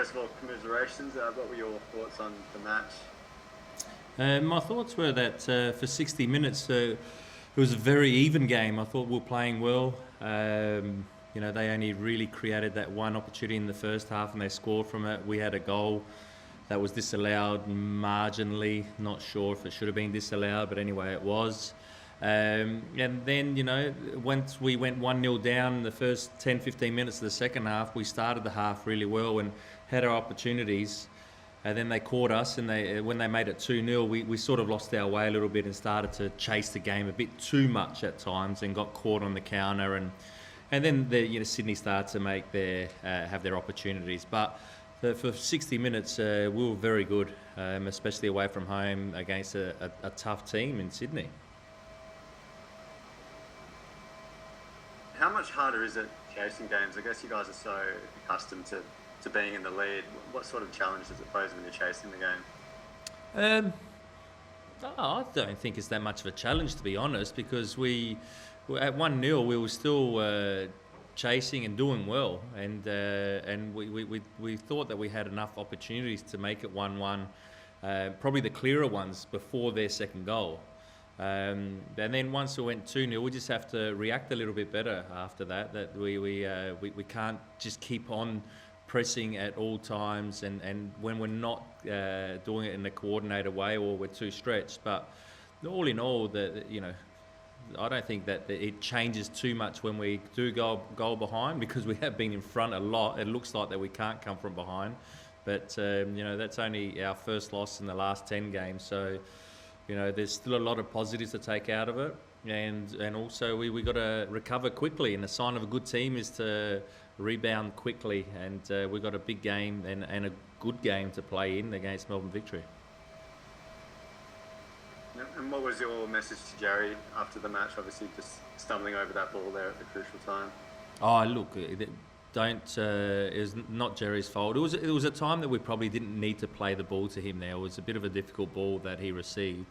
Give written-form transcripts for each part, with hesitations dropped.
first of all, commiserations. What were your thoughts on the match? My thoughts were that for 60 minutes it was a very even game. I thought we were playing well. They only really created that one opportunity in the first half and they scored from it. We had a goal that was disallowed marginally. Not sure if it should have been disallowed, but anyway, it was. And then, once we went 1-0 down in the first 10-15 minutes of the second half, we started the half really well and had our opportunities. And then they caught us, and when they made it 2-0, we sort of lost our way a little bit and started to chase the game a bit too much at times and got caught on the counter. And then Sydney started to have their opportunities. But for 60 minutes, we were very good, especially away from home against a tough team in Sydney. How much harder is it chasing games? I guess you guys are so accustomed to being in the lead. What sort of challenge does it pose when you're chasing the game? I don't think it's that much of a challenge, to be honest, because we at 1-0 we were still chasing and doing well, and we thought that we had enough opportunities to make it 1-1, probably the clearer ones before their second goal. And then once we went 2-0, we just have to react a little bit better after that. That we can't just keep on pressing at all times, and when we're not doing it in a coordinated way or we're too stretched. But all in all, I don't think that it changes too much when we do goal behind, because we have been in front a lot. It looks like that we can't come from behind, but that's only our first loss in the last 10 games. So there's still a lot of positives to take out of it, and also we got to recover quickly. And the sign of a good team is to rebound quickly, and we got a big game and a good game to play in against Melbourne Victory. And what was your message to Jerry after the match? Obviously, just stumbling over that ball there at the crucial time. Oh, look, it was not Jerry's fault. It was a time that we probably didn't need to play the ball to him there. It was a bit of a difficult ball that he received.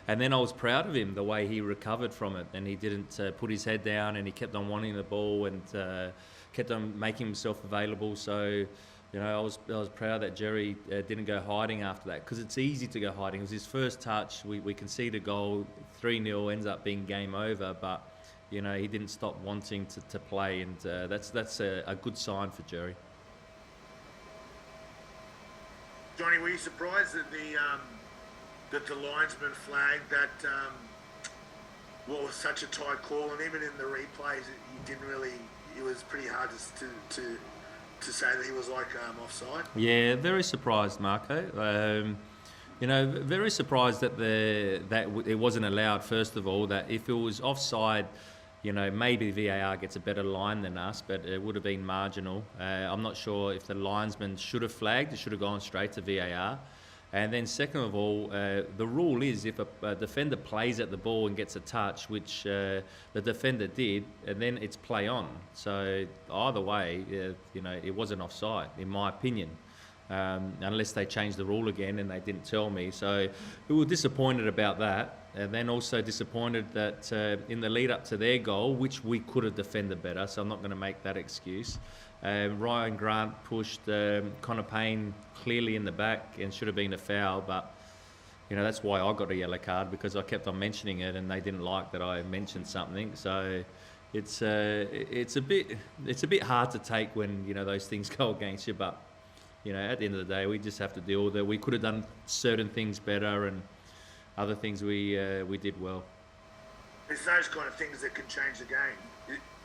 And then I was proud of him, the way he recovered from it, and he didn't put his head down, and he kept on wanting the ball and kept on making himself available. So, I was proud that Jerry didn't go hiding after that, because it's easy to go hiding. It was his first touch. We conceded a goal, 3-0, ends up being game over, but he didn't stop wanting to play, and that's a good sign for Jerry. Johnny, were you surprised that the linesman flagged that? What was such a tight call, and even in the replays, it was pretty hard to say that he was offside. Yeah, very surprised, Marco. Very surprised that it wasn't allowed. First of all, that if it was offside, maybe VAR gets a better line than us, but it would have been marginal. I'm not sure if the linesman should have flagged. It should have gone straight to VAR. And then second of all, the rule is if a defender plays at the ball and gets a touch, which the defender did, and then it's play on. So either way, it wasn't offside, in my opinion, unless they changed the rule again and they didn't tell me. So we were disappointed about that. And then also disappointed that in the lead up to their goal, which we could have defended better, so I'm not going to make that excuse. Ryan Grant pushed Connor Payne clearly in the back and should have been a foul, but that's why I got a yellow card, because I kept on mentioning it and they didn't like that I mentioned something. So it's a bit hard to take when those things go against you, but at the end of the day we just have to deal with it. We could have done certain things better, and other things we did well. It's those kind of things that can change the game,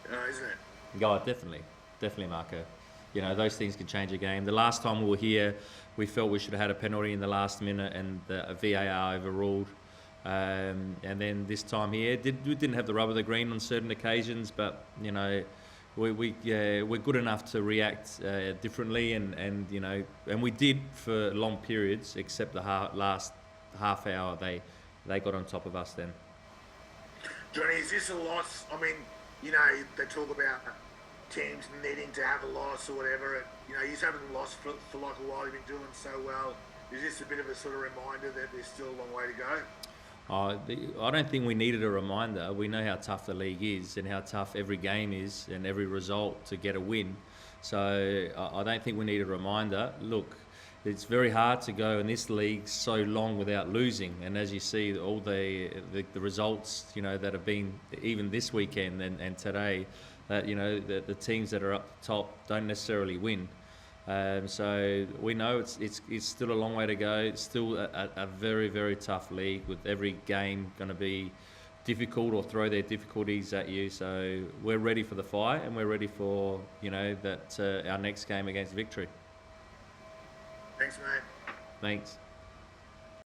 isn't it? Yeah, definitely, Marco. Those things can change a game. The last time we were here, we felt we should have had a penalty in the last minute, and a VAR overruled. And then this time here, we didn't have the rub of the green on certain occasions, but we're good enough to react differently, and we did for long periods, except the last half hour. They got on top of us then. Johnny, is this a loss? I mean, they talk about teams needing to have a loss or whatever. You haven't lost for a while. You've been doing so well. Is this a bit of a sort of reminder that there's still a long way to go? I don't think we needed a reminder. We know how tough the league is and how tough every game is and every result to get a win. So I don't think we need a reminder. Look, it's very hard to go in this league so long without losing, and as you see, all the results, you know, that have been even this weekend and today, that, you know, the teams that are up the top don't necessarily win. So we know it's still a long way to go. It's still a very, very tough league, with every game going to be difficult or throw their difficulties at you. So we're ready for the fight, and we're ready for, you know, that our next game against victory. Thanks, mate. Thanks.